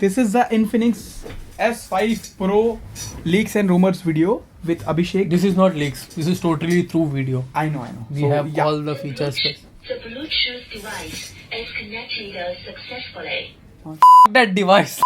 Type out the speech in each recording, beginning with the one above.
This is the Infinix S5 Pro leaks and rumors video with Abhishek. This is not leaks. This is totally true video. I know. We have all the features. The Bluetooth device is connected successfully. That device.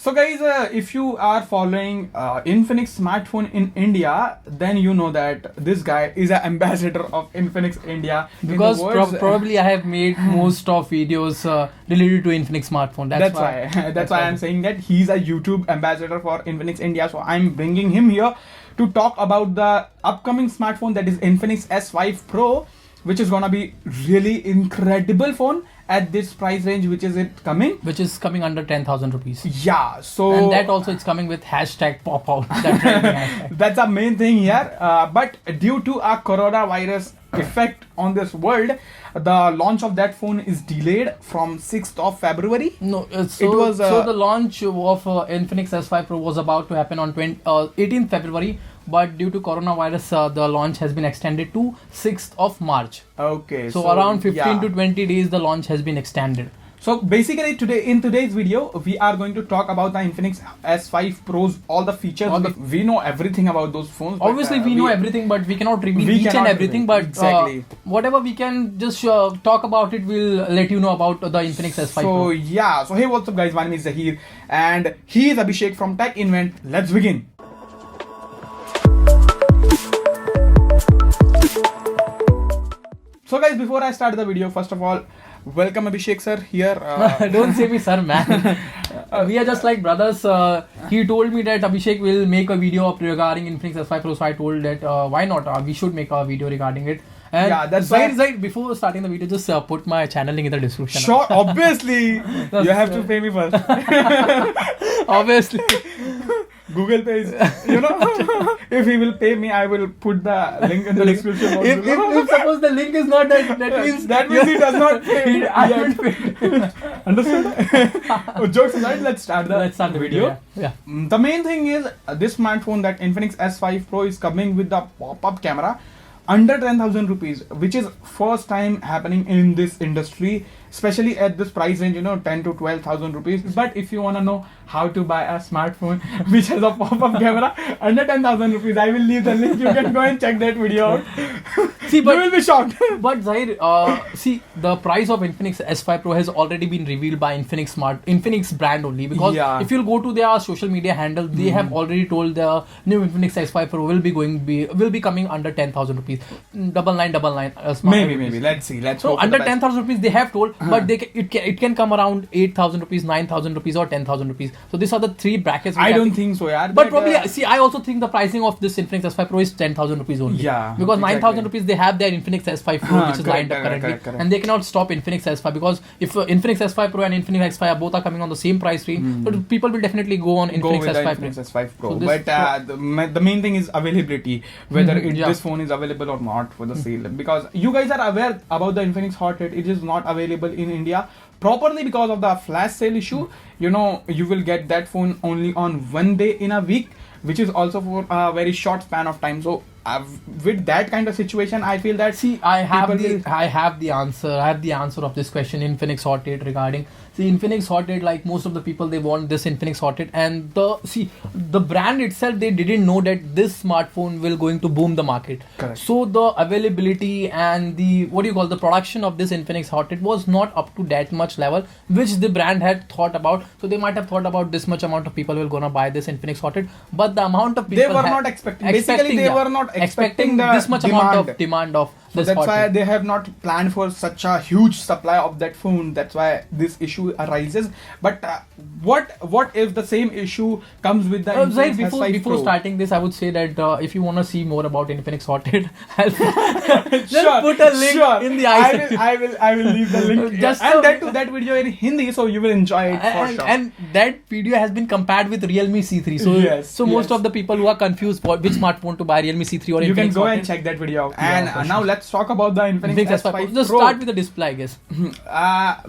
So guys, if you are following Infinix smartphone in India, then you know that this guy is an ambassador of Infinix India. Because probably I have made most of videos related to Infinix smartphone. That's why. That's why I'm saying that he's a YouTube ambassador for Infinix India. So I'm bringing him here to talk about the upcoming smartphone, that is Infinix S5 Pro, which is gonna be really incredible phone at this price range. Which is coming under 10,000 rupees. Yeah, so and that also it's coming with hashtag pop out. That's the main thing here. But due to a coronavirus effect on this world, the launch of that phone is delayed from 6th of February. No, so the launch of Infinix S5 Pro was about to happen on 18th February. But due to coronavirus, the launch has been extended to 6th of March. Okay. So around 15 to 20 days, the launch has been extended. So basically in today's video, we are going to talk about the Infinix S5 Pros, all the features. We know everything about those phones. Obviously, we know everything, but we cannot reveal each and everything. But exactly. Whatever we can just talk about it, we'll let you know about the Infinix S5 Pro. So yeah, so hey, what's up guys, my name is Zahir and he is Abhishek from Tech Invent. Let's begin. So guys, before I start the video, first of all, welcome Abhishek sir here. Don't say me sir, man. We are just like brothers. He told me that Abhishek will make a video regarding Infinix S5 Pro, so I told that why not? We should make a video regarding it. And yeah, that's right. Before starting the video, just put my channel link in the description. Sure, obviously. You have to pay me first. Obviously. Google Pay is, if he will pay me, I will put the link in the description. If suppose the link is not that means he does not pay. I don't pay. Understood? Jokes aside, let's start the video. Yeah. The main thing is this smartphone, that Infinix S5 Pro, is coming with the pop-up camera under 10,000 rupees, which is first time happening in this industry, especially at this price range, 10 to 12,000 rupees. But if you want to know how to buy a smartphone which has a pop-up camera under 10,000 rupees, I will leave the link. You can go and check that video out. You will be shocked. But Zahir, the price of Infinix S5 Pro has already been revealed by Infinix brand only, because if you'll go to their social media handle, they have already told the new Infinix S5 Pro will be coming under 10,000 rupees. 9999. Maybe. Let's see. So under 10,000 rupees they have told, but it can come around 8,000 rupees, 9,000 rupees, or 10,000 rupees. So these are the three brackets. I don't think so, yeah. But probably, I also think the pricing of this Infinix S5 Pro is 10,000 rupees only. Yeah. Because 9,000 rupees they have their Infinix S5 Pro, which is lined up currently, correct. and they cannot stop Infinix S5, because if Infinix S5 Pro and Infinix S5 both are coming on the same price range, so people will definitely go on Infinix S5 Pro. So but the main thing is availability, whether this phone is available or not for the sale. Because you guys are aware about the Infinix Hot 8, it is not available in India properly because of the flash sale issue. You will get that phone only on one day in a week, which is also for a very short span of time. So with that kind of situation, I feel that I have the answer of this question. Infinix Hot 8 regarding Infinix Hot 8, like most of the people, they want this Infinix Hot 8, and the brand itself, they didn't know that this smartphone will going to boom the market. Correct. So the availability and the production of this Infinix Hot 8 was not up to that much level, which the brand had thought about. So they might have thought about this much amount of people will gonna buy this Infinix Hot 8, but the amount of people they were not expecting. Basically, they were not expecting this much amount of demand of. So that's why they have not planned for such a huge supply of that phone. That's why this issue arises. But what if the same issue comes with the Infinix S5 before Pro? starting this, I would say that if you want to see more about Infinix Hot 8, I'll put a link in the I will leave the link. That video in Hindi, so you will enjoy it for sure. And that video has been compared with Realme C3. So most of the people who are confused for which smartphone to buy, Realme C3 3 or you can Infinix go Smart and 10. check that video out. Yeah, And for now sure. let's talk about the Infinix Infinix S5 S5 Just Pro. start with the display, I guess.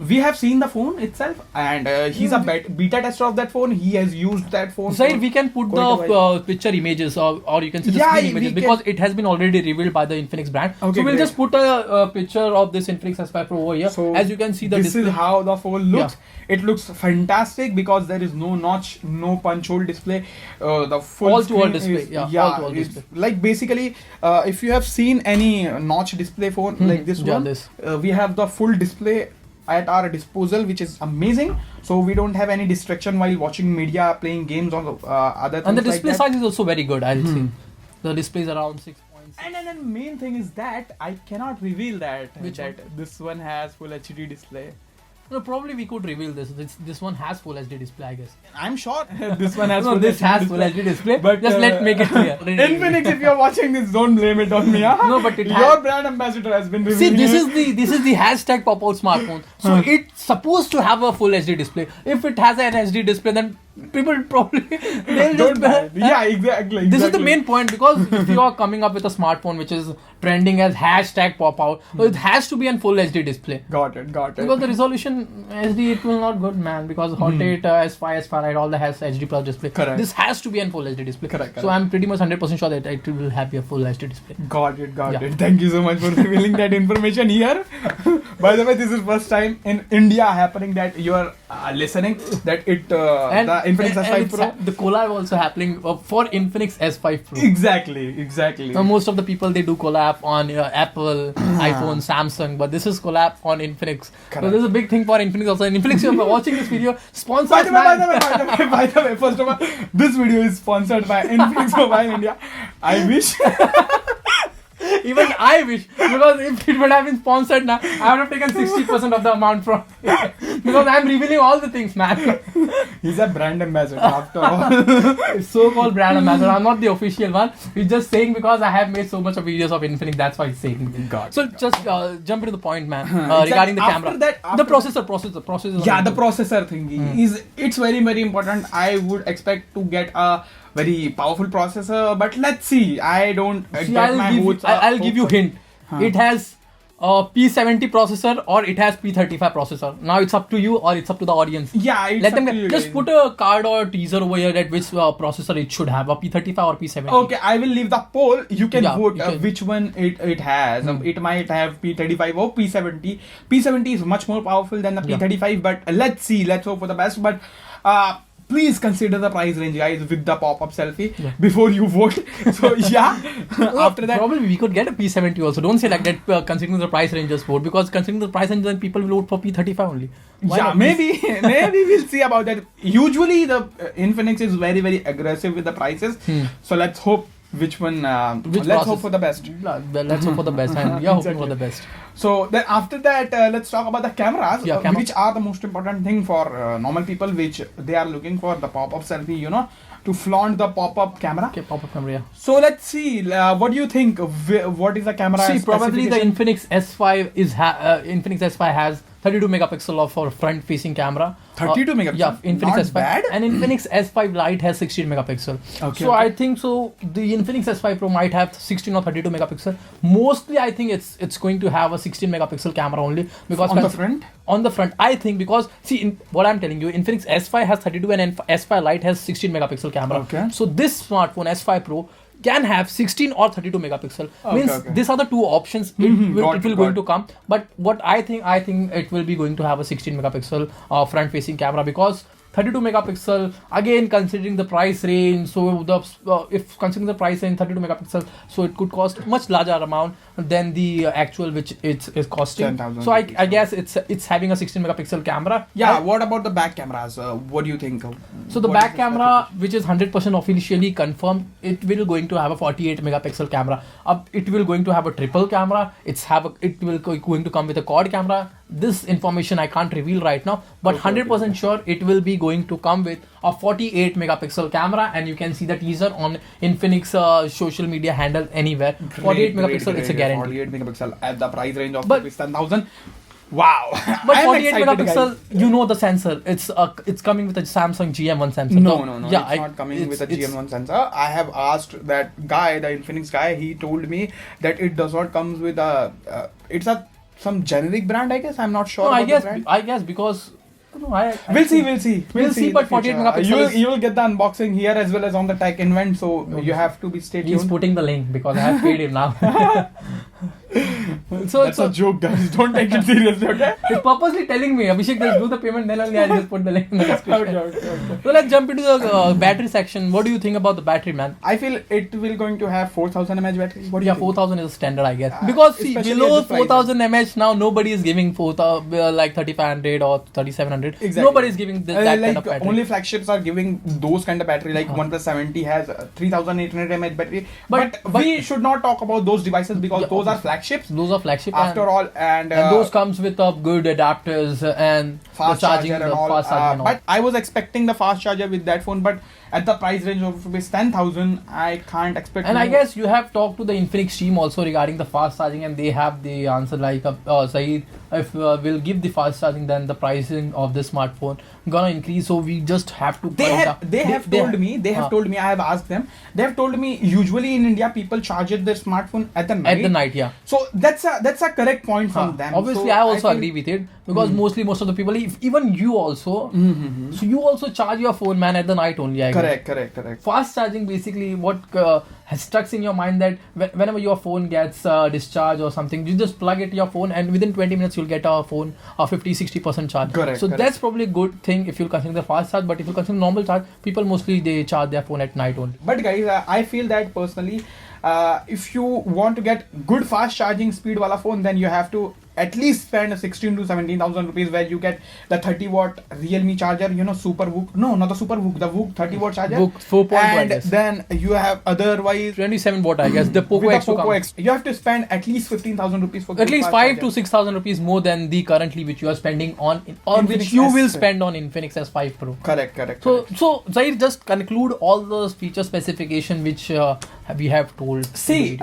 We have seen the phone itself, and he's a beta tester of that phone. He has used that phone. Side, for we can put quite a the while. picture images or you can see the Yeah, screen we images can- because it has been already revealed by the Infinix brand. Okay, so we'll great. just put a picture of this Infinix S5 Pro over here. So As you can see the this display. is how the phone looks. Yeah. It looks fantastic because there is no notch, no punch hole display. The full All-to-all screen display, is, yeah, all-to-all it's display. like basically, if you have seen any notch display phone like this Yeah, one, this. We have the full display at our disposal, which is amazing. So we don't have any distraction while watching media, playing games, or other things And the like display that. size is also very good, I'll say. The display is around 6.6. And then main thing is that I cannot reveal that Which that this one has full HD display. No, probably we could reveal this. This one has full HD display, I guess. I'm sure this one has No, full this HD has display. full HD display. But, Just let make it clear. Infinix, if you're watching this, don't blame it on me. Huh? No, but it your has- brand ambassador has been See, revealing this is the hashtag pop out smartphone. So it's supposed to have a full HD display. If it has an HD display, then people probably they'll Don't just buy it. Yeah, exactly. This is the exactly. main point because if you are coming up with a smartphone which is trending as hashtag pop out, so it has to be an full HD display. Got it. Because the resolution SD it will not good, man. Because Hot 8, S5, S5 Lite, all that has HD plus display. Correct. This has to be an full HD display. Correct. So I'm pretty much 100% sure that it will have a full HD display. Got it. Yeah. Thank you so much for revealing that information here. By the way, this is first time in India happening that you are listening that it the Infinix S5 it's Pro. the collab also happening for Infinix S5 Pro. Exactly. So most of the people they do collab on Apple, iPhone, Samsung, but this is collab on Infinix. So Correct. this is a big thing for Infinix also. And Infinix, you are watching this video, sponsor By us, the man. way, first of all, this video is sponsored by Infinix Mobile India. I wish. Even I wish, because if it would have been sponsored now, I would have taken 60% of the amount from because I'm revealing all the things, man. He's a brand ambassador after all. So-called brand ambassador. I'm not the official one. He's just saying because I have made so much of videos of Infinix, that's why he's saying. Got So just jump into the point, man. Exactly. Regarding the After camera, that- the processor. Yeah, the processor thingy is it's very important. I would expect to get a very powerful processor, but let's see. I don't See, get my hopes up. I'll give you hint. It has a P70 processor or it has P35 processor. Now it's up to you or it's up to the audience. Yeah, it's Let up them to you just guys. put a card or teaser over here at which processor it should have, a P35 or P70. Okay, I will leave the poll. You can Yeah, vote you can. which one it has. It might have P35 or P70. P70 is much more powerful than the Yeah. P35, but let's see. Let's hope for the best. But please consider the price range, guys, with the pop-up selfie before you vote. So yeah, after that. Probably we could get a P70 also. Don't say like that considering the price range just vote, because considering the price range then people will vote for P35 only. Why Yeah, not? maybe we'll see about that. Usually the Infinix is very aggressive with the prices. So let's hope which one. Which let's process- hope for the best. Let's hope for the best, and we are hoping Exactly. for the best. So then after that, let's talk about the cameras, Yeah, camera. which are the most important thing for normal people, which they are looking for the pop-up selfie, to flaunt the pop-up camera. Okay, pop-up camera. Yeah. So let's see. What do you think? What is the camera? See, probably the specification? Infinix S5 Infinix S5 has 32 megapixel of for front-facing camera. 32 megapixel? Yeah, Infinix Not S5. bad. And Infinix S5 Lite has 16 megapixel. Okay, So okay. I think so. The Infinix S5 Pro might have 16 or 32 megapixel. Mostly, I think it's going to have a 16 megapixel camera only because On the front? On the front, I think because see, what I'm telling you, Infinix S5 has 32 and S5 Lite has 16 megapixel camera. Okay. So this smartphone S5 Pro can have 16 or 32 megapixel. Means okay. these are the two options Got it will it, going got to come. But what I think it will be going to have a 16 megapixel front facing camera, because 32 megapixel, again considering the price range, so the if considering the price range 32 megapixel, so it could cost much larger amount than the actual which it is costing. 10,000 So I rupees. guess it's having a 16 megapixel camera. Yeah. What about the back cameras? What do you think? So the What back is camera, which is 100% officially confirmed, it will going to have a 48 megapixel camera. It will going to have a triple camera. It will going to come with a quad camera. This information I can't reveal right now, but 100% sure it will be going to come with a 48 megapixel camera, and you can see the teaser on Infinix social media handle anywhere. 48 megapixel, it's a guarantee. 48 megapixel at the price range of But- rupees 10,000. Wow. But I am 48 excited, megapixel, guys. you know the sensor. It's coming with a Samsung GM1 sensor. No, Yeah, it's not coming with a GM1 sensor. I have asked that guy, the Infinix guy. He told me that it does not comes with a. It's a some generic brand, I guess. I'm not sure. No, about the brand. I guess because no, We'll see. We'll see. But 48 megapixel. You will get the unboxing here as well as on the tech event. So you have to be stay tuned. He's putting the link because I have paid him now. That's a joke, guys. Don't take it seriously, okay? He's purposely telling me, Abhishek, just do the payment, then only I'll just put the link in the description. Okay. So let's jump into the battery section. What do you think about the battery, man? I feel it will going to have 4000 mAh battery. What do you think? 4000 is a standard, I guess. Because see, especially below at this price 4000 mAh now, nobody is giving 4000 like 3500 or 3700. Exactly. Nobody is giving that like kind of battery. only flagships are giving those kind of battery. Like OnePlus 70 has 3800 mAh battery. But we should not talk about those devices because those are flagships. Those are flagship. After all, and those comes with good adapters and fast the charging, charger and all. fast charging and all. But I was expecting the fast charger with that phone, but at the price range of rupees 10,000, I can't expect. And more. I guess you have talked to the Infinix team also regarding the fast charging, and they have the answer like, Saeed, if we'll give the fast charging, then the pricing of the smartphone gonna increase. So we just have to. They have told me. I have asked them. They have told me usually in India people charge their smartphone at the night. At the night, yeah. So that's a correct point from them. Obviously, so I also think- agree with it because most of the people, even you also, so you also charge your phone, man, at the night only. I guess. Correct. Fast charging basically what has stuck in your mind that whenever your phone gets discharged or something, you just plug it to your phone and within 20 minutes you'll get a phone 50-60% charge. Correct. That's probably a good thing if you'll consider the fast charge, but if you consider normal charge, people mostly they charge their phone at night only. But guys, I feel that personally, if you want to get good fast charging speed wala phone, then you have to at least spend 16 to 17,000 rupees where you get the 30 watt Realme charger, Super VOOC. No, not the Super VOOC, the VOOC 30 watt charger. VOOC 4.2, I and guess. then you have otherwise 27 watt, I guess. The Poco with X the to Poco come. X. You have to spend at least 15,000 rupees for At good least fast 5 charger. to 6,000 rupees more than the currently which you are spending on Infinix which you will S5. spend on Infinix S5 Pro. Correct. So Zahir, just conclude all the feature specification which we have told. See,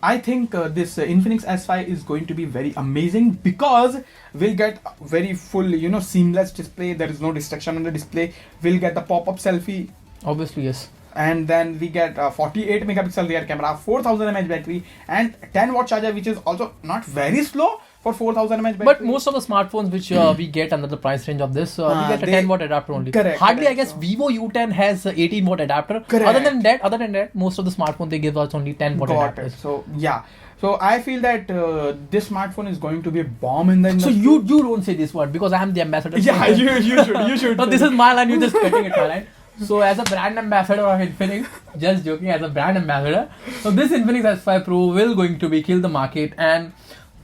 I think this Infinix S5 is going to be very amazing because we'll get very full, seamless display. There is no distraction on the display. We'll get the pop-up selfie. Obviously, yes. And then we get 48 megapixel rear camera, 4000 mAh battery, and 10 watt charger, which is also not very slow for 4000 mAh battery. But most of the smartphones which we get under the price range of this, we get a 10 watt adapter only. Correct. Hardly, I guess, Vivo U10 has 18 watt adapter. Correct. Other than that, most of the smartphones they give us only 10 watt Got adapters. it. So yeah. So I feel that this smartphone is going to be a bomb in the So industry. you don't say this word because I am the ambassador. Yeah, you should. No, this is my line. You're just cutting it, my line. So as a brand ambassador of Infinix, just joking, as a brand ambassador, so this Infinix S5 Pro will going to be kill the market, and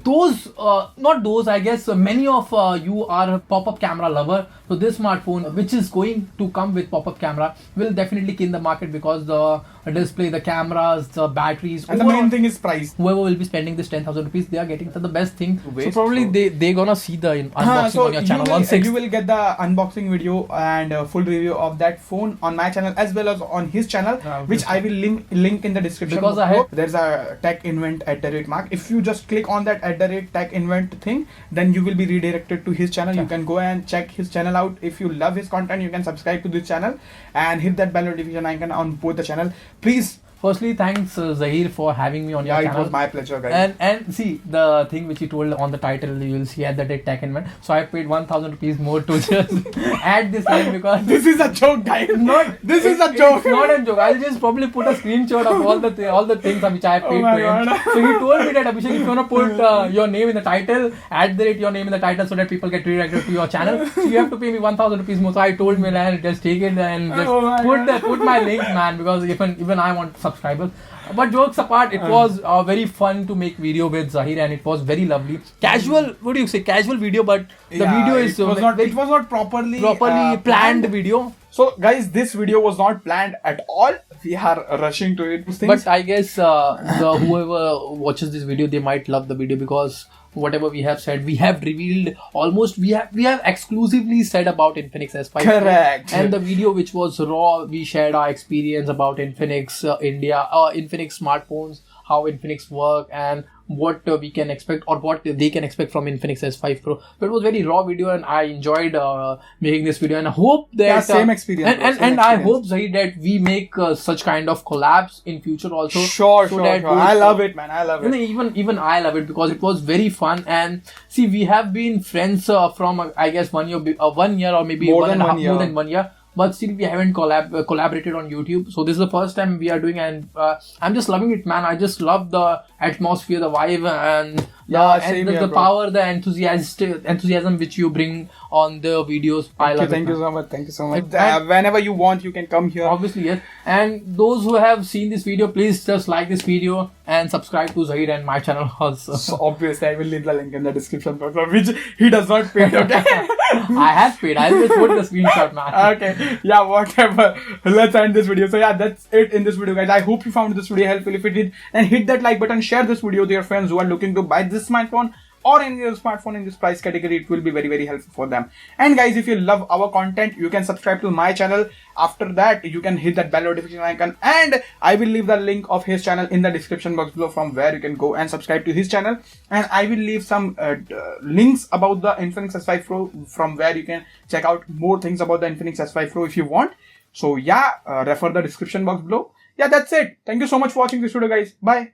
I guess many of you are a pop-up camera lover. So this smartphone, which is going to come with pop-up camera, will definitely kill the market because the display, the cameras, the batteries, And the main thing is price. whoever will be spending this 10,000 rupees, they are getting the best thing. So Waste, probably they're gonna see the unboxing on your channel on 6th. You will get the unboxing video and full review of that phone on my channel as well as on his channel, which I will link in the description. Because there's a tech invent @ If you just click on that @tech invent thing, then you will be redirected to his channel. You can go and check his channel out. If you love his content, you can subscribe to this channel and hit that bell notification icon on both the channel. Please. Firstly, thanks Zahir for having me on your channel. It was my pleasure, guys. And see the thing which you told on the title, you will see at the tech invent. So I paid 1,000 rupees more to just add this line because This is a joke, guys. This is a It's joke. not a joke. I'll just probably put a screenshot of all the things which I paid my to him. God. So he told me that Abhishek, if you wanna put your name in the title, add your name in the title so that people get redirected to your channel. So you have to pay me 1,000 rupees more. So I told me, man, just take it and just put my link, man, because even I want subscribers. But jokes apart, it was very fun to make video with Zahir, and it was very lovely. Casual, what do you say? Casual video, but the video is it was not properly planned video. So guys, this video was not planned at all. We are rushing to it. But I guess whoever watches this video, they might love the video because whatever we have said, we have revealed almost. We have exclusively said about Infinix S5. Correct. And the video which was raw, we shared our experience about Infinix India, Infinix smartphones, how Infinix work, and what we can expect or what they can expect from Infinix S5 Pro. So it was very raw video, and I enjoyed making this video, and I hope that same experience. And I hope, Zahid, that we make such kind of collabs in future also. Sure. I love it, man. I love it. Even I love it because it was very fun. And see, we have been friends from I guess 1 year or maybe more more than 1 year. But still, we haven't collaborated on YouTube. So this is the first time we are doing, and I'm just loving it, man. I just love the atmosphere, the vibe, and the power, the enthusiasm which you bring on the videos. Thank you so much. Whenever you want, you can come here. Obviously, yes. And those who have seen this video, please just like this video and subscribe to Zahid and my channel also. So obviously, I will leave the link in the description box, which he does not pay. Okay. I have paid. I will just put the screenshot, man. Okay. Yeah, whatever. Let's end this video. So yeah, that's it in this video, guys. I hope you found this video helpful. If you did, then hit that like button, share this video with your friends who are looking to buy this smartphone or any other smartphone in this price category. It will be very, very helpful for them. And guys, if you love our content, you can subscribe to my channel. After that, you can hit that bell notification icon, and I will leave the link of his channel in the description box below, from where you can go and subscribe to his channel. And I will leave some links about the Infinix S5 Pro, from where you can check out more things about the Infinix S5 Pro if you want. So yeah, refer the description box below. Yeah, that's it. Thank you so much for watching this video, guys. Bye.